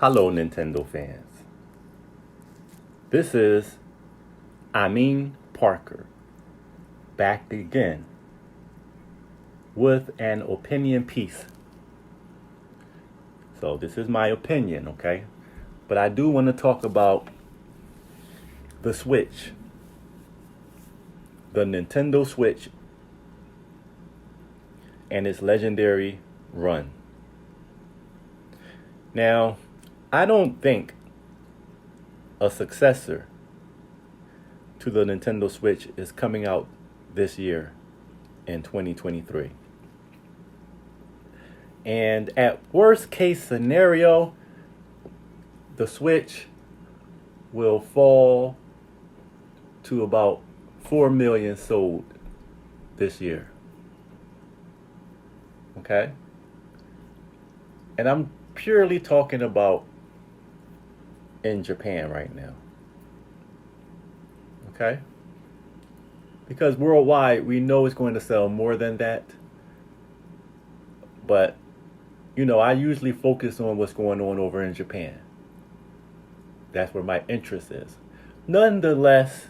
Hello, Nintendo fans. This is Amin Parker back again with an opinion piece. So, this is my opinion, okay? But I do want to talk about the Switch, the Nintendo Switch, and its legendary run. Now, I don't think a successor to the Nintendo Switch is coming out this year in 2023. And at worst case scenario, the Switch will fall to about 4 million sold this year. Okay? And I'm purely talking about in Japan right now. Okay? Because worldwide, we know it's going to sell more than that. But, I usually focus on what's going on over in Japan. That's where my interest is. Nonetheless,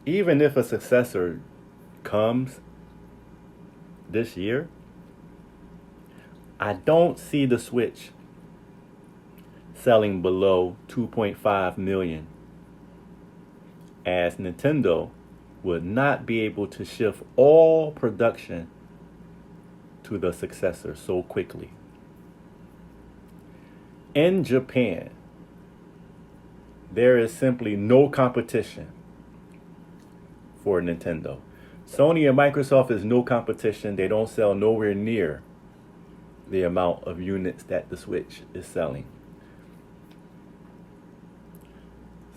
even if a successor comes this year, I don't see the Switch selling below 2.5 million, as Nintendo would not be able to shift all production to the successor so quickly. In Japan, there is simply no competition for Nintendo. Sony and Microsoft is no competition. They don't sell nowhere near the amount of units that the Switch is selling.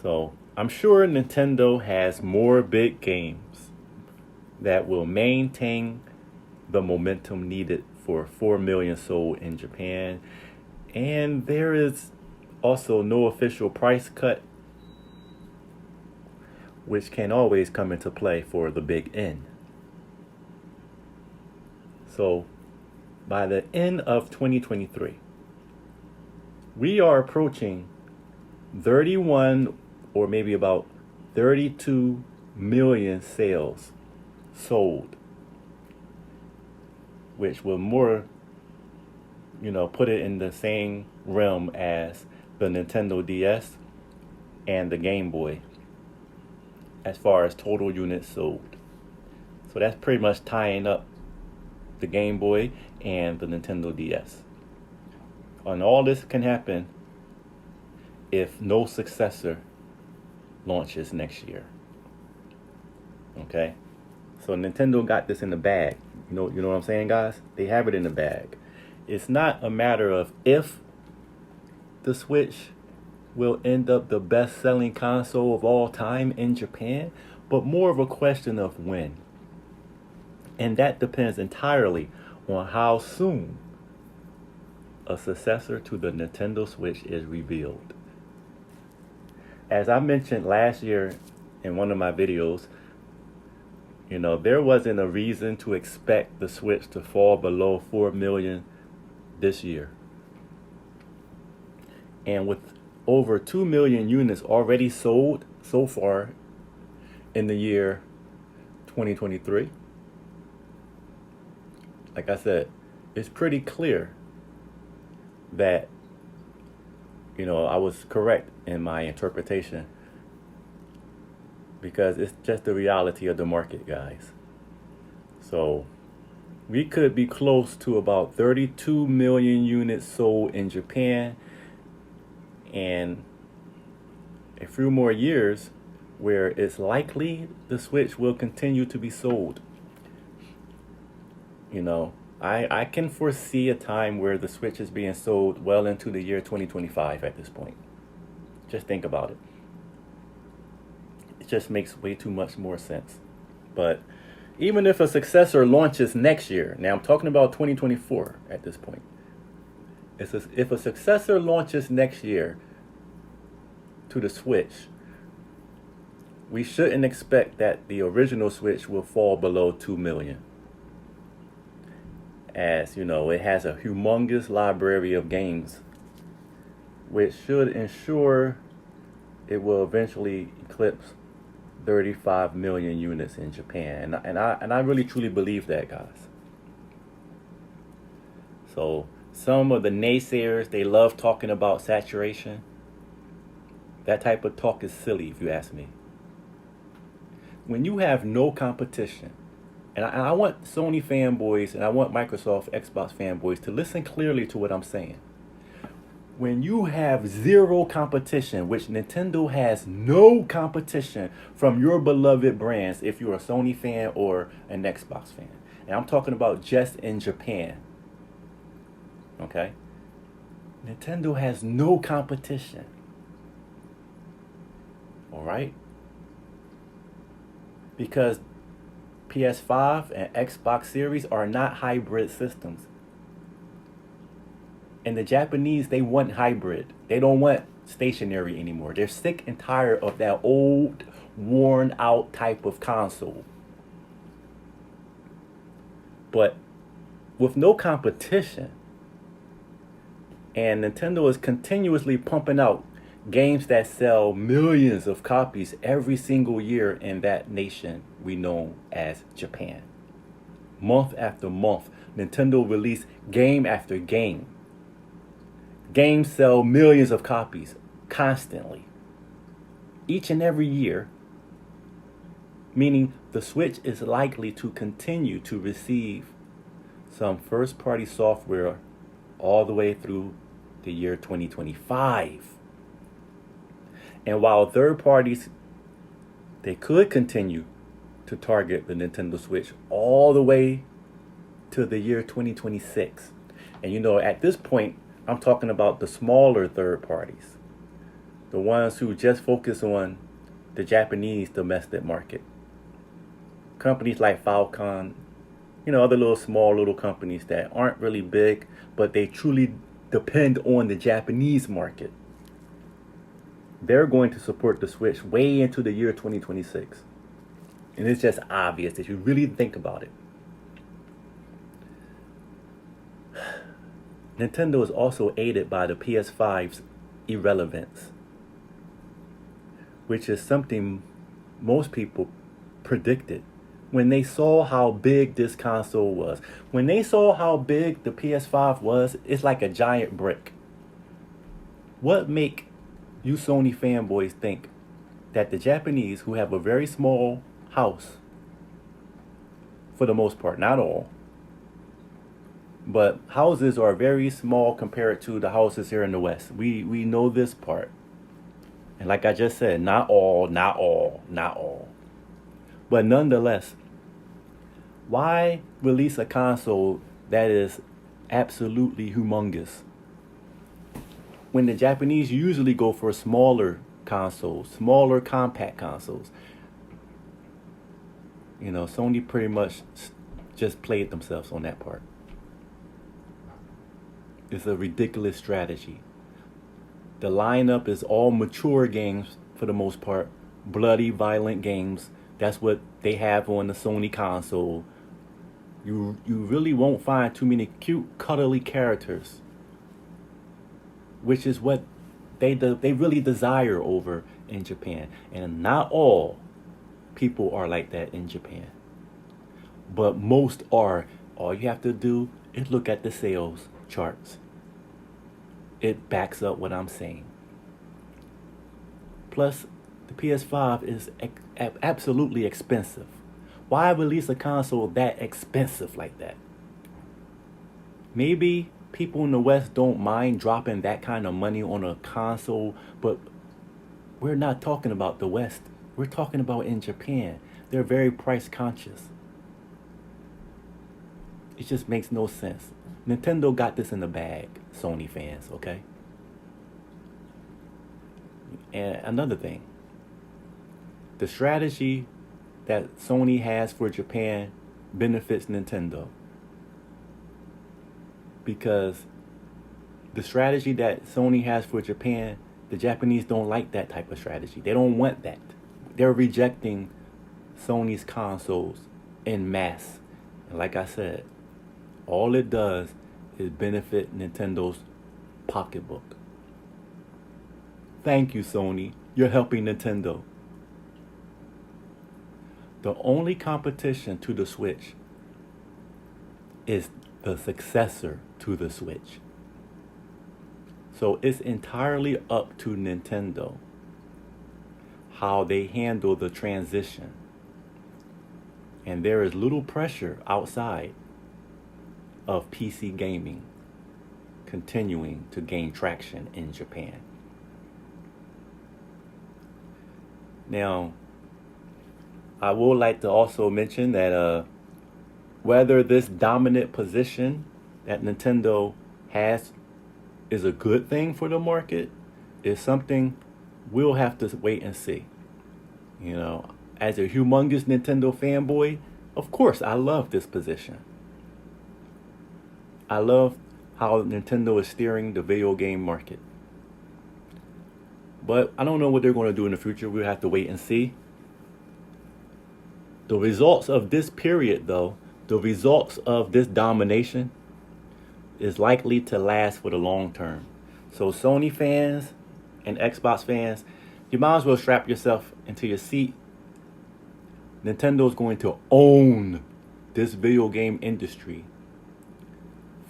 So I'm sure Nintendo has more big games that will maintain the momentum needed for 4 million sold in Japan. And there is also no official price cut, which can always come into play for the big N. So by the end of 2023, we are approaching 31 or maybe about 32 million sales sold, which will more, put it in the same realm as the Nintendo DS and the Game Boy as far as total units sold. So that's pretty much tying up the Game Boy and the Nintendo DS. And all this can happen if no successor launches next year. Okay? So Nintendo got this in the bag. You know what I'm saying, guys? They have it in the bag. It's not a matter of if the Switch will end up the best-selling console of all time in Japan, but more of a question of when. And that depends entirely on how soon a successor to the Nintendo Switch is revealed. As I mentioned last year in one of my videos, there wasn't a reason to expect the Switch to fall below 4 million this year. And with over 2 million units already sold so far in the year 2023, like I said, it's pretty clear that I was correct in my interpretation, because it's just the reality of the market, guys. So we could be close to about 32 million units sold in Japan, and a few more years where it's likely the Switch will continue to be sold. I can foresee a time where the Switch is being sold well into the year 2025 at this point. Just think about it. It just makes way too much more sense. But even if a successor launches next year, now I'm talking about 2024 at this point. If a successor launches next year to the Switch, we shouldn't expect that the original Switch will fall below 2 million. As it has a humongous library of games which should ensure it will eventually eclipse 35 million units in Japan. And I really truly believe that, guys. So some of the naysayers, they love talking about saturation. That type of talk is silly, if you ask me. When you have no competition, and I want Sony fanboys and I want Microsoft Xbox fanboys to listen clearly to what I'm saying. When you have zero competition, which Nintendo has no competition from your beloved brands, if you're a Sony fan or an Xbox fan, and I'm talking about just in Japan, okay? Nintendo has no competition, all right? Because PS5 and Xbox Series are not hybrid systems. And the Japanese, they want hybrid. They don't want stationary anymore. They're sick and tired of that old, worn out type of console. But with no competition, and Nintendo is continuously pumping out games that sell millions of copies every single year in that nation we know as Japan. Month after month, Nintendo release game after game. Games sell millions of copies constantly, each and every year, meaning the Switch is likely to continue to receive some first-party software all the way through the year 2025. And while third parties, they could continue to target the Nintendo Switch all the way to the year 2026. And you know, at this point, I'm talking about the smaller third parties, the ones who just focus on the Japanese domestic market. Companies like Falcon, you know, other small little companies that aren't really big, but they truly depend on the Japanese market. They're going to support the Switch way into the year 2026. And it's just obvious if you really think about it. Nintendo is also aided by the PS5's irrelevance, which is something most people predicted when they saw how big this console was. When they saw how big the PS5 was, it's like a giant brick. What make you Sony fanboys think that the Japanese, who have a very small house, for the most part, not all, but houses are very small compared to the houses here in the West. We know this part. And like I just said, not all. But nonetheless, why release a console that is absolutely humongous when the Japanese usually go for smaller consoles, smaller compact consoles? You know, Sony pretty much just played themselves on that part. It's a ridiculous strategy. The lineup is all mature games for the most part, bloody, violent games. That's what they have on the Sony console. You really won't find too many cute, cuddly characters, which is what they really desire over in Japan. And not all people are like that in Japan, but most are. All you have to do is look at the sales charts. It backs up what I'm saying. Plus, the PS5 is absolutely expensive. Why release a console that expensive like that? Maybe people in the West don't mind dropping that kind of money on a console, but we're not talking about the West. We're talking about in Japan. They're very price conscious. It just makes no sense. Nintendo got this in the bag, Sony fans, okay? And another thing, the strategy that Sony has for Japan benefits Nintendo, because the strategy that Sony has for Japan, the Japanese don't like that type of strategy. They don't want that. They're rejecting Sony's consoles en masse. And like I said, all it does is benefit Nintendo's pocketbook. Thank you, Sony. You're helping Nintendo. The only competition to the Switch is the successor to the Switch. So it's entirely up to Nintendo how they handle the transition. And there is little pressure outside of PC gaming continuing to gain traction in Japan. Now, I would like to also mention that whether this dominant position that Nintendo has is a good thing for the market is something we'll have to wait and see. You know, as a humongous Nintendo fanboy, of course I love this position. I love how Nintendo is steering the video game market. But I don't know what they're going to do in the future. We'll have to wait and see. The results of this period, though, the results of this domination is likely to last for the long term. So Sony fans and Xbox fans, you might as well strap yourself into your seat. Nintendo is going to own this video game industry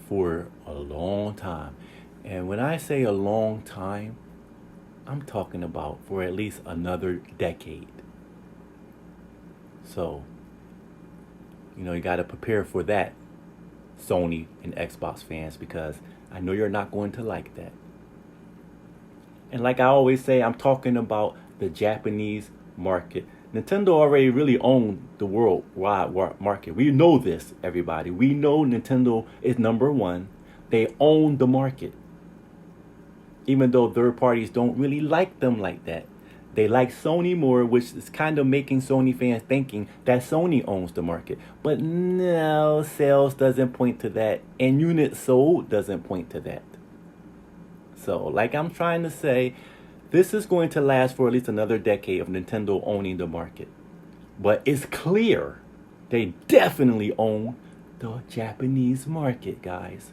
for a long time. And when I say a long time, I'm talking about for at least another decade. So, you know, you got to prepare for that, Sony and Xbox fans, because I know you're not going to like that. And like I always say, I'm talking about the Japanese market. Nintendo already really owned the worldwide market. We know this, everybody. We know Nintendo is number one. They own the market. Even though third parties don't really like them like that. They like Sony more, which is kind of making Sony fans thinking that Sony owns the market. But no, sales doesn't point to that. And units sold doesn't point to that. So, like I'm trying to say, this is going to last for at least another decade of Nintendo owning the market. But it's clear they definitely own the Japanese market, guys.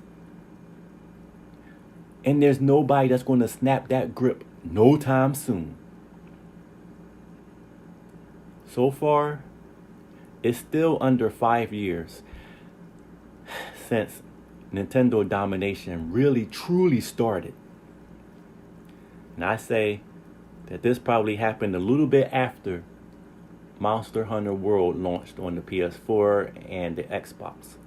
And there's nobody that's going to snap that grip no time soon. So far, it's still under 5 years since Nintendo domination really truly started. And I say that this probably happened a little bit after Monster Hunter World launched on the PS4 and the Xbox.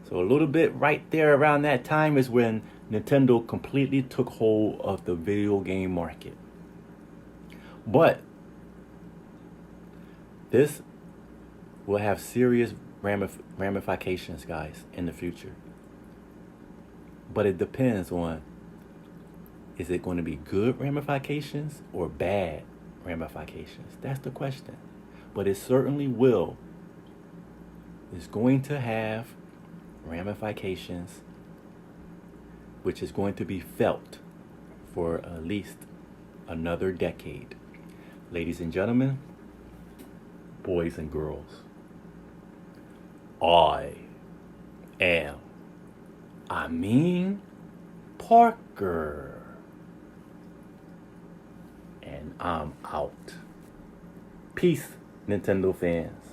So a little bit right there around that time is when Nintendo completely took hold of the video game market. But this will have serious ramifications, guys, in the future. But it depends on, is it going to be good ramifications or bad ramifications? That's the question. But it certainly will. It's going to have ramifications which is going to be felt for at least another decade. Ladies and gentlemen, boys and girls, I mean Parker. And I'm out. Peace, Nintendo fans.